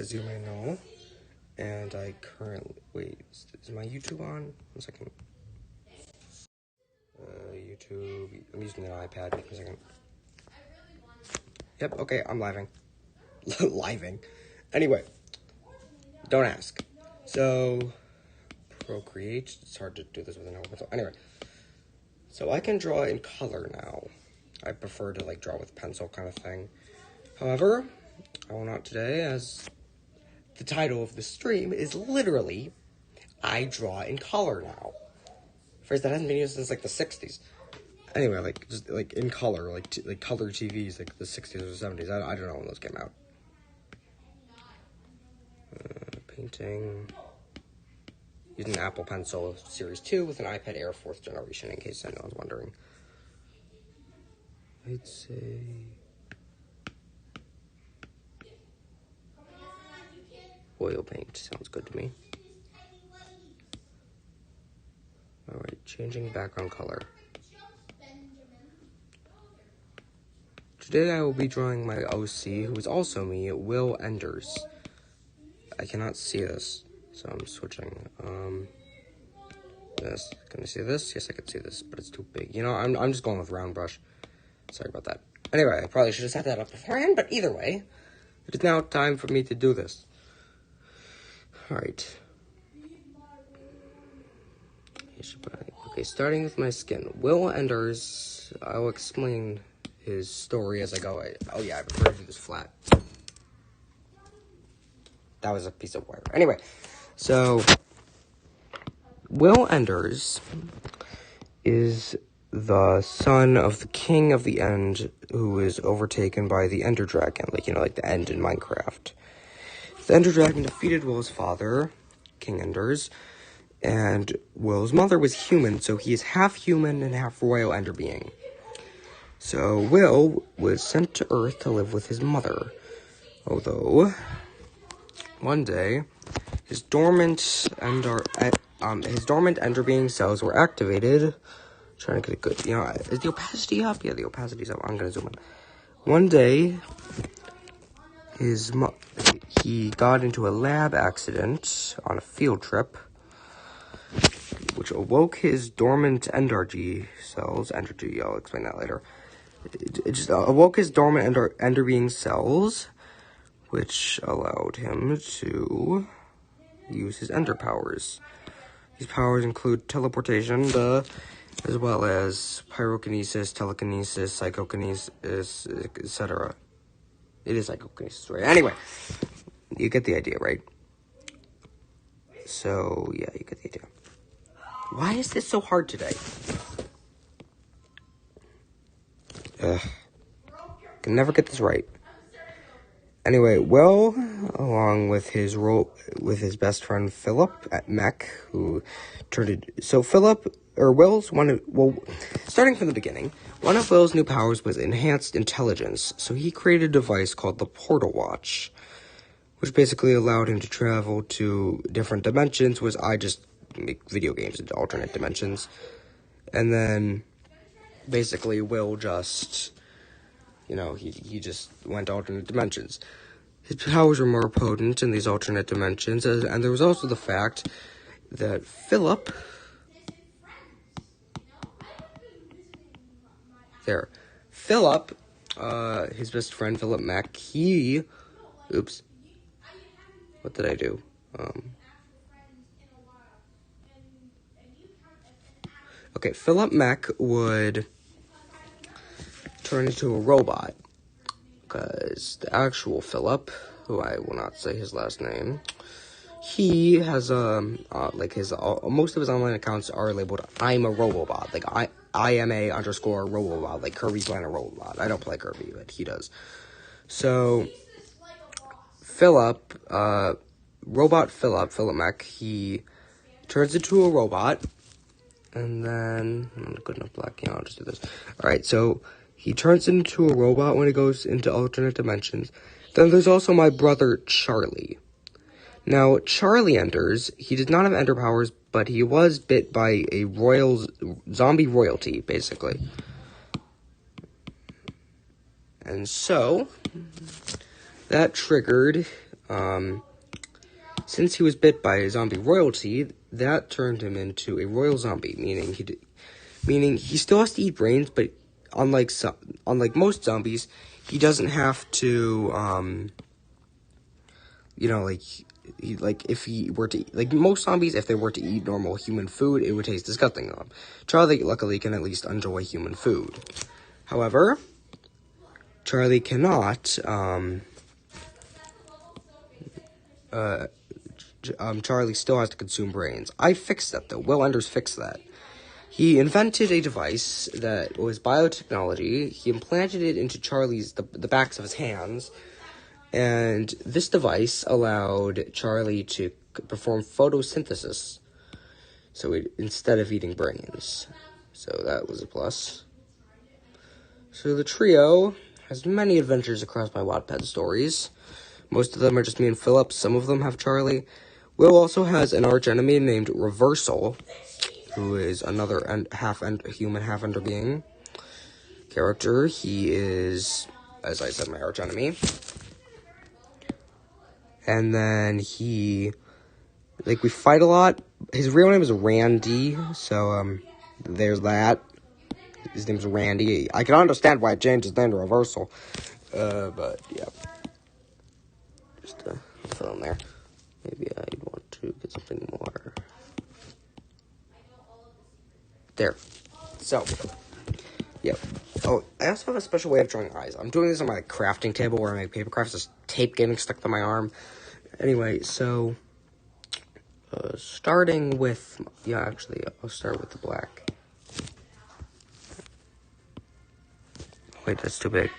as you may know. And I currently, wait, is my YouTube on? 1 second. YouTube, I'm using an iPad. 1 second. Yep, okay, I'm living. Living. Anyway, don't ask. So, Procreate, it's hard to do this with an Apple Pencil. Anyway, so I can draw in color now. I prefer to, like, draw with pencil kind of thing. However, I will not today, as the title of the stream is literally, I draw in color now. Phrase that hasn't been used since, like, the 60s. Anyway, like, just, like, in color, like color TVs, like, the 60s or 70s. I don't know when those came out. Painting. Using an Apple Pencil Series 2 with an iPad Air 4th generation, in case anyone's wondering. I'd say... oil paint sounds good to me. Alright, changing background color. Today I will be drawing my OC, who is also me, Will Enders. I cannot see this, so I'm switching. This. Can I see this? Yes, I can see this, but it's too big. You know, I'm just going with round brush. Sorry about that. Anyway, I probably should have set that up beforehand, but either way, it is now time for me to do this. Alright. Okay, starting with my skin. Will Enders, I'll explain his story as I go. Oh yeah, I prefer to do this flat. That was a piece of wire. Anyway, so Will Enders is the son of the King of the End, who is overtaken by the Ender Dragon, like, you know, like the End in Minecraft. The Ender Dragon defeated Will's father, King Enders, and Will's mother was human, so he is half human and half royal Ender being. So Will was sent to Earth to live with his mother, although one day his dormant Ender being cells were activated. Trying to get a good, you know, is the opacity up? Yeah, the opacity's up. I'm gonna zoom in. One day, he got into a lab accident on a field trip, which awoke his dormant Endergy cells. Endergy, I'll explain that later. It just awoke his dormant Ender being cells, which allowed him to use his Ender powers. These powers include teleportation, as well as pyrokinesis, telekinesis, psychokinesis, etc. It is psychokinesis, right? Anyway, you get the idea, right? So, yeah, you get the idea. Why is this so hard today? Can never get this right. Anyway, Will, along with his best friend Philip at Mech, who starting from the beginning, one of Will's new powers was enhanced intelligence, so he created a device called the Portal Watch, which basically allowed him to travel to different dimensions, which I just make video games into alternate dimensions, and then basically Will just, you know, he just went to alternate dimensions. His powers were more potent in these alternate dimensions, and there was also the fact that Philip, his best friend Philip Mack, what did I do? Okay, Philip Mack would turn into a robot, because the actual Philip, who I will not say his last name, he has, most of his online accounts are labeled, I'm a Robobot, like, IMA_Robobot, like Kirby's playing a Robobot. I don't play Kirby, but he does. So, Philip Mack, he turns into a robot, and then, I'm not good enough black, I'll just do this. Alright, so, he turns into a robot when he goes into alternate dimensions. Then there's also my brother, Charlie. Now, Charlie Enders, he did not have Ender powers, but he was bit by a zombie royalty, basically. And so, that triggered since he was bit by a zombie royalty, that turned him into a royal zombie, meaning he still has to eat brains, but unlike most zombies, he doesn't have to, if he were to, like most zombies, if they were to eat normal human food, it would taste disgusting to them. Charlie, luckily, can at least enjoy human food. However, Charlie cannot, Charlie still has to consume brains. I fixed that, though. Will Enders fixed that. He invented a device that was biotechnology. He implanted it into Charlie's, the backs of his hands, and this device allowed Charlie to perform photosynthesis, instead of eating brains. So that was a plus. So the trio has many adventures across my Wattpad stories. Most of them are just me and Philip. Some of them have Charlie. Will also has an archenemy named Reversal, who is another human, half-ender being character. He is, as I said, my archenemy. And then we fight a lot. His real name is Randy, so, there's that. His name's Randy. I can understand why I changed his name to Reversal. But, yeah. Just, throw him there. Maybe I'd want to get something more. There. So, yeah. Oh, I also have a special way of drawing eyes. I'm doing this on my crafting table where I make paper crafts. There's tape getting stuck to my arm. Anyway, so, starting with, I'll start with the black. Wait, that's too big.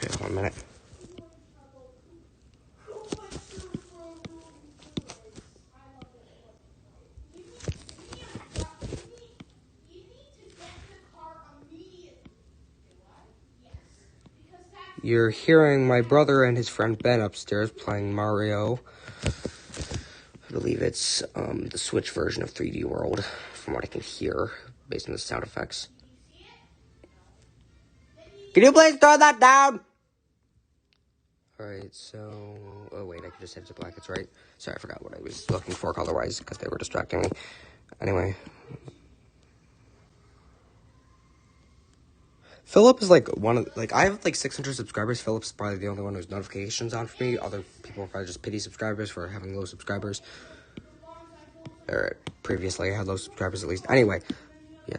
Okay, 1 minute. You're hearing my brother and his friend Ben upstairs playing Mario. I believe it's the Switch version of 3D World, from what I can hear, based on the sound effects. Can you please throw that down? Alright, so... Oh, wait, I can just hit the blankets, right? Sorry, I forgot what I was looking for color-wise, because they were distracting me. Anyway... Philip is, I have, 600 subscribers. Philip's probably the only one who's notifications on for me. Other people are probably just pity subscribers for having low subscribers. Or, previously, I had low subscribers at least. Anyway, yeah.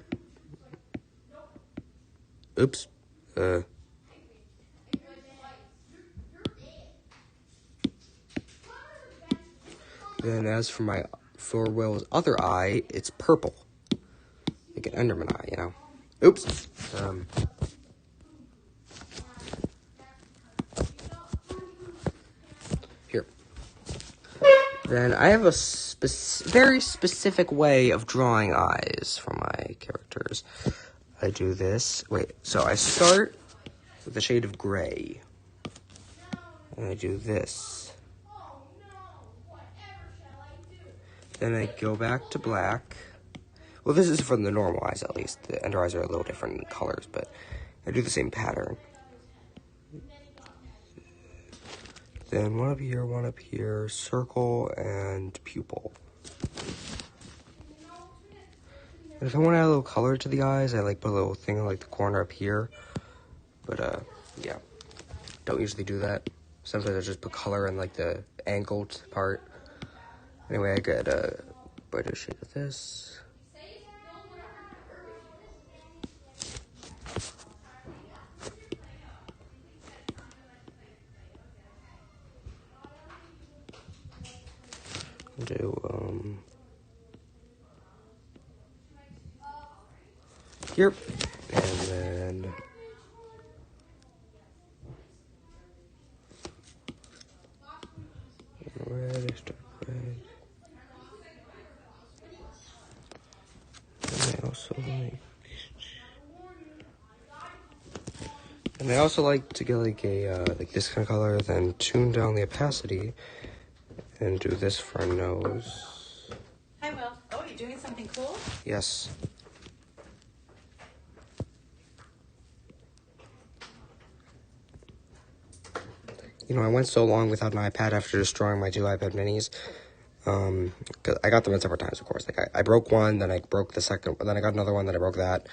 Oops. Then as for Will's other eye, it's purple. Like an Enderman eye, you know. Oops. Here. Then I have a very specific way of drawing eyes for my characters. I do this. So I start with a shade of gray. And I do this. Then I go back to black. Well, this is from the normal eyes, at least. The ender eyes are a little different in colors, but I do the same pattern. Then one up here, circle, and pupil. And if I want to add a little color to the eyes, I put a little thing the corner up here. But, yeah. Don't usually do that. Sometimes I just put color in, the angled part. Anyway, I get a brighter shade of this. Do, here, and then red, extra red, and I also like to get this kind of color, then tune down the opacity, and do this for a nose. Hi, Will. Oh, you're doing something cool? Yes. You know, I went so long without an iPad after destroying my 2 iPad minis. 'Cause I got them in separate times, of course. Like, I broke one, then I broke the second, then I got another one, then I broke that.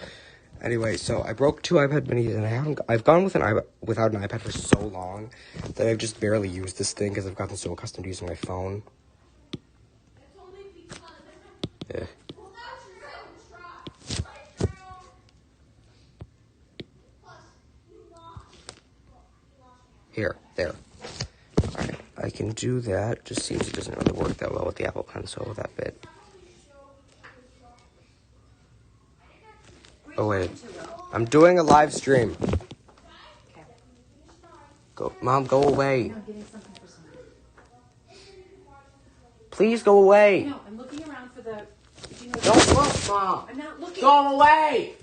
Anyway, so I broke 2 iPad minis, and I've gone without an iPad for so long that I've just barely used this thing because I've gotten so accustomed to using my phone. Yeah. There. Alright, I can do that. Just seems it doesn't really work that well with the Apple Pencil, that bit. Oh, wait. I'm doing a live stream. Go, Mom, go away. No, I'm getting something for somebody. Please go away. No, I'm looking around for the... Don't look, Mom. I'm not looking. Go away.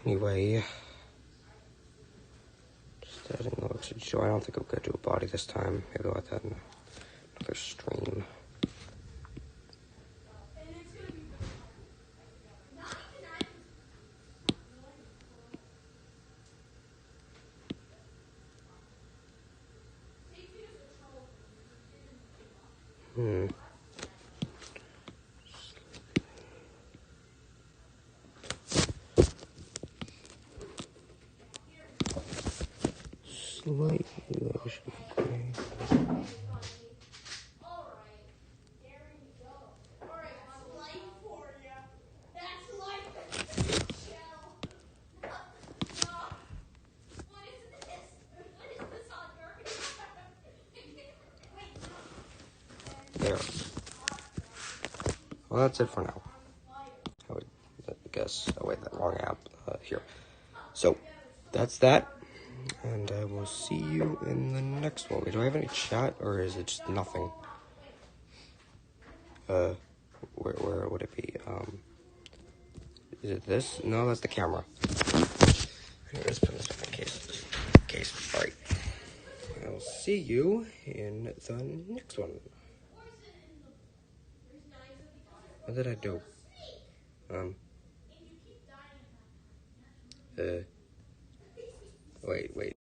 Anyway, just adding the looks of Joe. I don't think I'm gonna do a body this time. Maybe I'll add that in another stream. Slightly lotion. There. Well, that's it for now. I would guess. Oh, wait, that wrong app. Here. So, that's that. And I will see you in the next one. Do I have any chat, or is it just nothing? Where would it be? Is it this? No, that's the camera. Let's put this in case. Alright. I'll see you in the next one. What did I do? Wait.